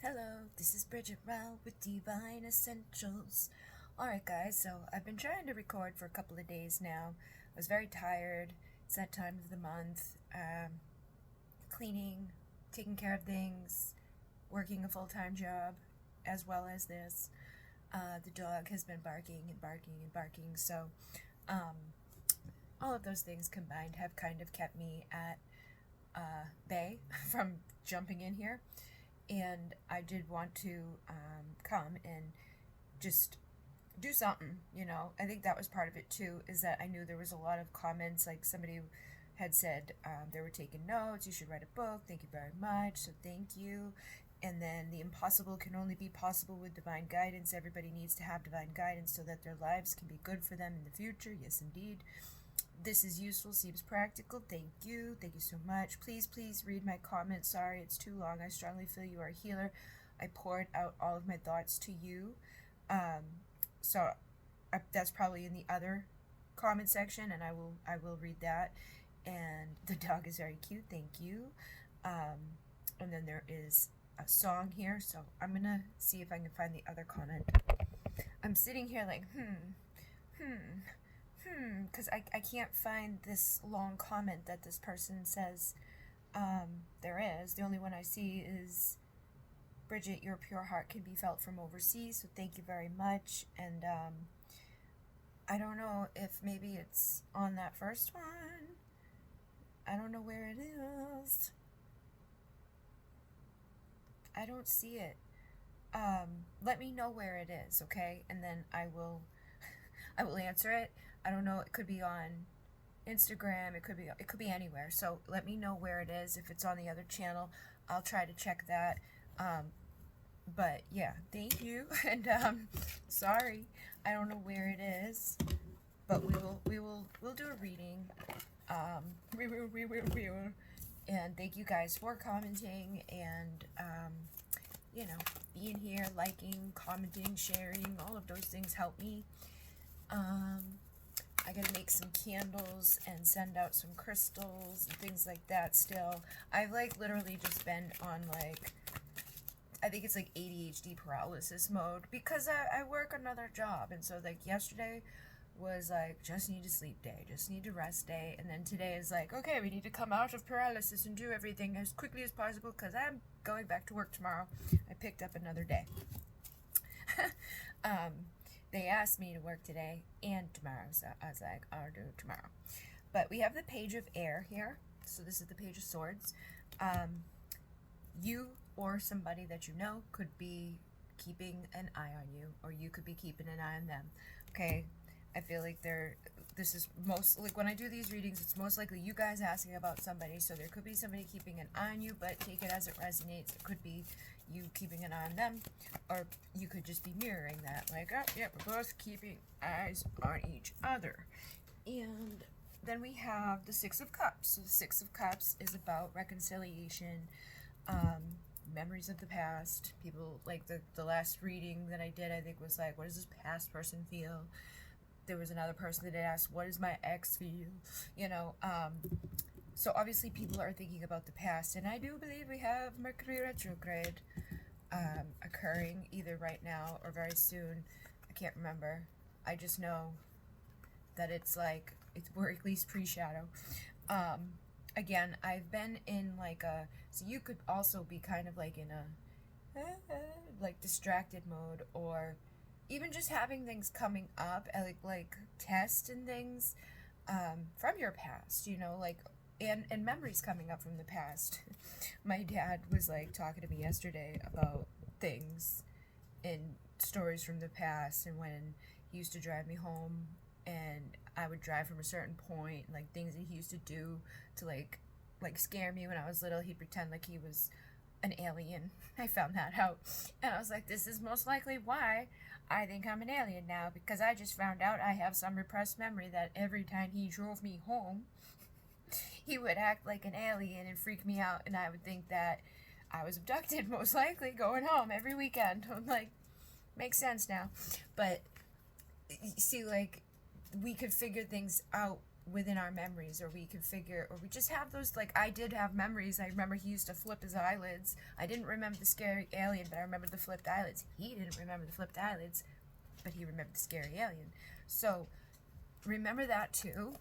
Hello, this is Bridget Rao with Divine Essentials. Alright guys, so I've been trying to record for a couple of days now. I was very tired. It's that time of the month. Cleaning, taking care of things, working a full-time job, as well as this. The dog has been barking and barking and barking, so all of those things combined have kind of kept me at bay from jumping in here. And I did want to come and just do something, you know. I think that was part of it too, is that I knew there was a lot of comments, like somebody had said they were taking notes, you should write a book, thank you very much, so thank you. And then the impossible can only be possible with divine guidance. Everybody needs to have divine guidance so that their lives can be good for them in the future. Yes, indeed. This is useful, seems practical. Thank you so much. Please read my comments. Sorry it's too long. I strongly feel you are a healer. I poured out all of my thoughts to you, so that's probably in the other comment section, and I will read that. And the dog is very cute. Thank you. And then there is a song here, so I'm gonna see if I can find the other comment. I'm sitting here like because I can't find this long comment that this person says there is. The only one I see is, Bridget, your pure heart can be felt from overseas, so thank you very much. And I don't know if maybe it's on that first one. I don't know where it is. I don't see it. Let me know where it is, okay? And then I will answer it. I don't know, it could be on Instagram, it could be anywhere. So let me know where it is. If it's on the other channel, I'll try to check that. But yeah, thank you. And sorry, I don't know where it is, but we'll do a reading. And thank you guys for commenting and you know, being here, liking, commenting, sharing. All of those things help me. I gotta make some candles and send out some crystals and things like that still. I've like literally just been on like, I think it's like ADHD paralysis mode because I work another job. And so like yesterday was like, just need to sleep day, just need to rest day. And then today is like, okay, we need to come out of paralysis and do everything as quickly as possible because I'm going back to work tomorrow. I picked up another day. They asked me to work today and tomorrow, so I was like, I'll do it tomorrow. But we have the Page of Air here, so this is the Page of Swords. You or somebody that you know could be keeping an eye on you, or you could be keeping an eye on them. Okay, I feel like this is most, like when I do these readings, it's most likely you guys asking about somebody, so there could be somebody keeping an eye on you, but take it as it resonates. It could be you keeping an eye on them, or you could just be mirroring that, like, oh, yeah, we're both keeping eyes on each other. And then we have the Six of Cups. So the Six of Cups is about reconciliation, memories of the past. People, like the last reading that I did, I think was like, what does this past person feel? There was another person that asked, what does my ex feel? You know, so obviously people are thinking about the past, and I do believe we have Mercury retrograde occurring either right now or very soon. I can't remember. I just know that it's like, we're at least pre-shadow. Again, I've been in like so you could also be kind of like in a like distracted mode, or even just having things coming up, like tests and things from your past, you know, like, and memories coming up from the past. My dad was like talking to me yesterday about things and stories from the past, and when he used to drive me home and I would drive from a certain point, like things that he used to do to like scare me when I was little. He'd pretend like he was an alien. I found that out, and I was like, this is most likely why I think I'm an alien now, because I just found out I have some repressed memory that every time he drove me home, he would act like an alien and freak me out, and I would think that I was abducted, most likely, going home every weekend. I'm like, makes sense now. But you see, like, we could figure things out within our memories, or we can figure, or we just have those, like, I did have memories. I remember he used to flip his eyelids. I didn't remember the scary alien, but I remember the flipped eyelids. He didn't remember the flipped eyelids, but he remembered the scary alien. So remember that too.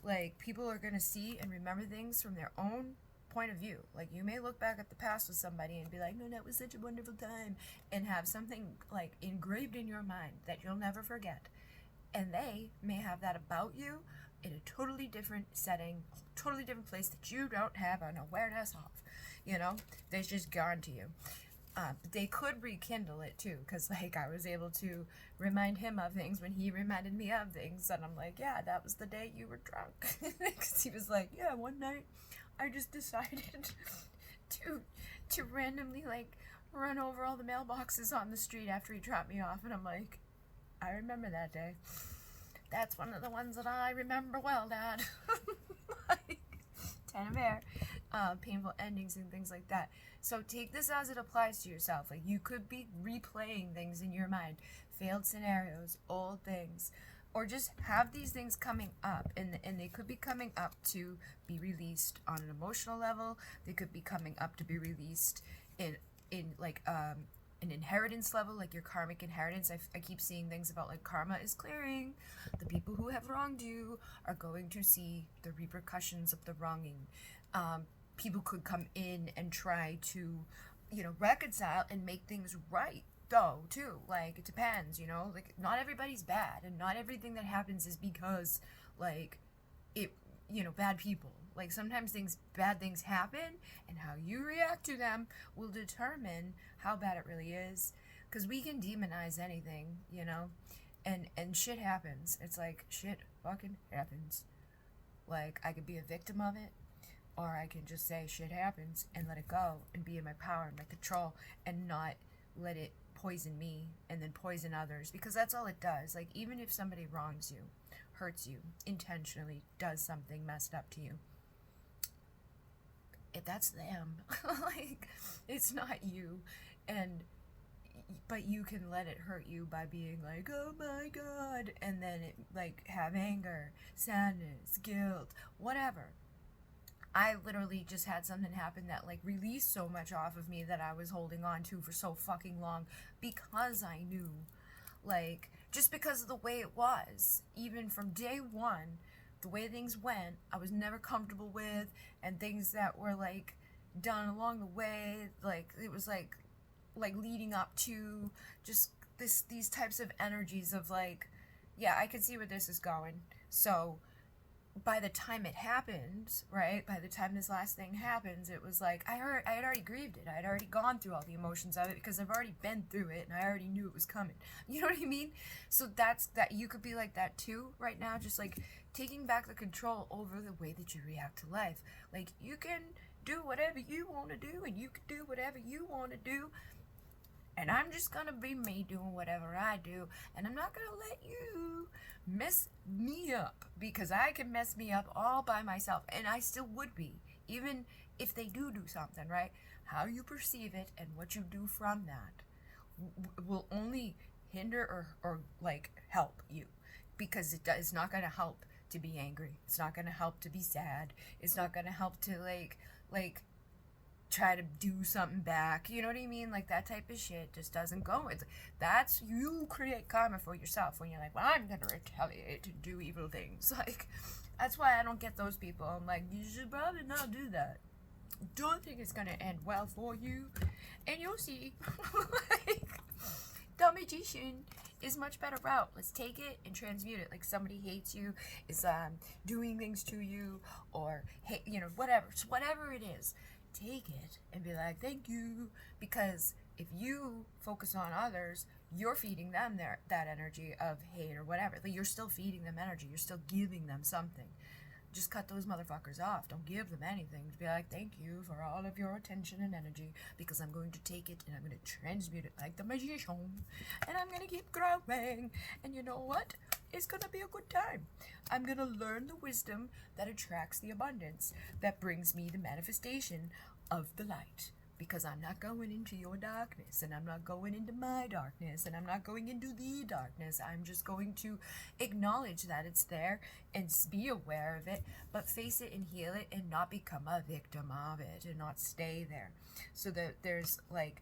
Like, people are going to see and remember things from their own point of view. Like, you may look back at the past with somebody and be like, no, that was such a wonderful time, and have something like engraved in your mind that you'll never forget. And they may have that about you in a totally different setting, totally different place that you don't have an awareness of. You know, they've just gone to you. They could rekindle it too, because like I was able to remind him of things when he reminded me of things, and I'm like, yeah, that was the day you were drunk. Because he was like, yeah, one night I just decided to randomly like run over all the mailboxes on the street after he dropped me off, and I'm like, I remember that day. That's one of the ones that I remember well, Dad. Like, Tana Bear. Painful endings and things like that. So take this as it applies to yourself. Like, you could be replaying things in your mind, failed scenarios, old things, or just have these things coming up, and they could be coming up to be released on an emotional level. They could be coming up to be released in like an inheritance level, like your karmic inheritance. I keep seeing things about like karma is clearing. The people who have wronged you are going to see the repercussions of the wronging. People could come in and try to, you know, reconcile and make things right, though, too. Like, it depends, you know? Like, not everybody's bad, and not everything that happens is because, like, it, you know, bad people. Like, sometimes bad things happen, and how you react to them will determine how bad it really is. Because we can demonize anything, you know? And shit happens. It's like, shit fucking happens. Like, I could be a victim of it, or I can just say shit happens and let it go and be in my power and my control, and not let it poison me and then poison others, because that's all it does. Like, even if somebody wrongs you, hurts you, intentionally does something messed up to you, if that's them, like, it's not you. But you can let it hurt you by being like, oh my god, and then it, like, have anger, sadness, guilt, whatever. I literally just had something happen that, like, released so much off of me that I was holding on to for so fucking long, because I knew, like, just because of the way it was, even from day one, the way things went, I was never comfortable with, and things that were, like, done along the way, like, it was, like leading up to just these types of energies of, like, yeah, I can see where this is going. So by the time it happened, right, by the time this last thing happens, it was like, I had already grieved it. I had already gone through all the emotions of it, because I've already been through it, and I already knew it was coming. You know what I mean? So that you could be like that too right now, just like taking back the control over the way that you react to life. Like, you can do whatever you want to do, and you can do whatever you want to do, and I'm just gonna be me doing whatever I do, and I'm not gonna let you mess me up, because I can mess me up all by myself, and I still would be, even if they do something, right? How you perceive it and what you do from that will only hinder or like help you, because it's not gonna help to be angry. It's not gonna help to be sad. It's not gonna help to like try to do something back, you know what I mean? Like, that type of shit just doesn't go. That's, you create karma for yourself when you're like, well, I'm gonna retaliate and do evil things. Like, that's why I don't get those people. I'm like, you should probably not do that. Don't think it's gonna end well for you, and you'll see. Like, the magician is much better route. Let's take it and transmute it. Like, somebody hates you, is doing things to you, or hate, you know, whatever. So whatever it is, take it and be like, thank you. Because if you focus on others, you're feeding them that energy of hate or whatever. Like, you're still feeding them energy. You're still giving them something. Just cut those motherfuckers off. Don't give them anything. Just be like, thank you for all of your attention and energy, because I'm going to take it and I'm going to transmute it like the magician, and I'm going to keep growing. And you know what? It's going to be a good time. I'm going to learn the wisdom that attracts the abundance, that brings me the manifestation of the light, because I'm not going into your darkness, and I'm not going into my darkness, and I'm not going into the darkness. I'm just going to acknowledge that it's there and be aware of it, but face it and heal it, and not become a victim of it, and not stay there. So that there's like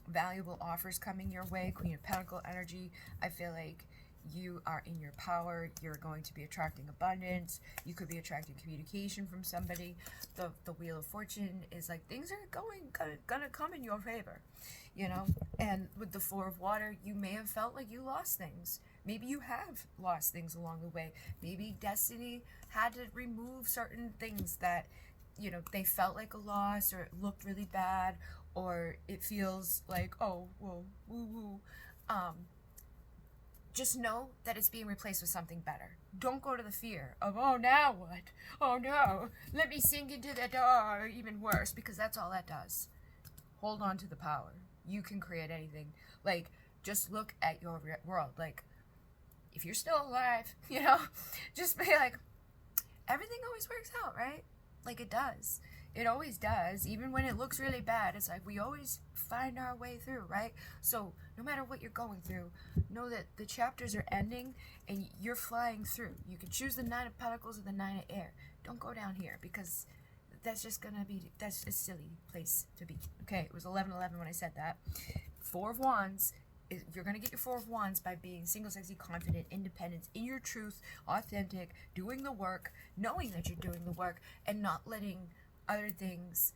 valuable offers coming your way. Queen of Pentacle energy. I feel like you are in your power. You're going to be attracting abundance. You could be attracting communication from somebody. The Wheel of Fortune is like things are gonna come in your favor, you know. And with the Four of Water, you may have felt like you lost things. Maybe you have lost things along the way. Maybe destiny had to remove certain things that, you know, they felt like a loss, or it looked really bad, or it feels like, oh, well, woo woo. Just know that it's being replaced with something better. Don't go to the fear of, oh, now what? Oh, no, let me sink into the door, or even worse, because that's all that does. Hold on to the power. You can create anything. Like, just look at your world. Like, if you're still alive, you know, just be like, everything always works out, right? Like, it does. It always does. Even when it looks really bad, it's like we always find our way through, right? So no matter what you're going through, know that the chapters are ending and you're flying through. You can choose the Nine of Pentacles or the Nine of Air. Don't go down here, because that's just gonna be, that's a silly place to be. Okay, it was 11:11 when I said that. Four of Wands. You're going to get your Four of Wands by being single, sexy, confident, independent, in your truth, authentic, doing the work, knowing that you're doing the work, and not letting other things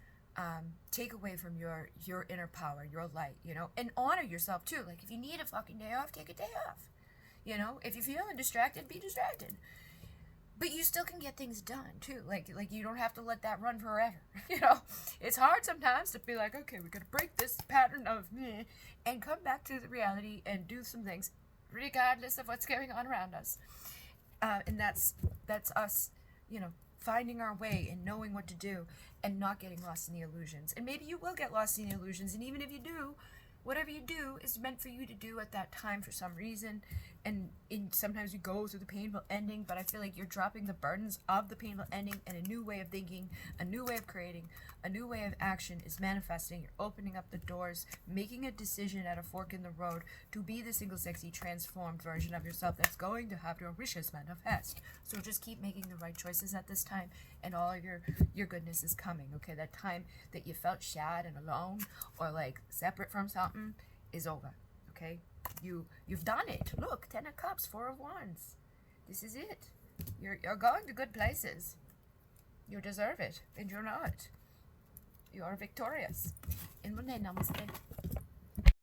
take away from your inner power, your light, you know, and honor yourself too. Like, if you need a fucking day off, take a day off, you know. If you're feeling distracted, be distracted, but you still can get things done too. Like you don't have to let that run forever. You know, it's hard sometimes to be like, okay, we gotta break this pattern of meh, and come back to the reality and do some things regardless of what's going on around us. And that's us, you know, finding our way and knowing what to do and not getting lost in the illusions. And maybe you will get lost in the illusions, and even if you do, whatever you do is meant for you to do at that time for some reason. And sometimes you go through the painful ending, but I feel like you're dropping the burdens of the painful ending, and a new way of thinking, a new way of creating, a new way of action is manifesting. You're opening up the doors, making a decision at a fork in the road to be the single, sexy, transformed version of yourself that's going to have your wishes manifest. So just keep making the right choices at this time, and all of your goodness is coming, okay? That time that you felt sad and alone, or like separate from something, is over, okay? You've done it. Look, 10 of Cups, 4 of Wands. This is it. You're going to good places. You deserve it, and you're not. You are victorious. In Monday, namaste.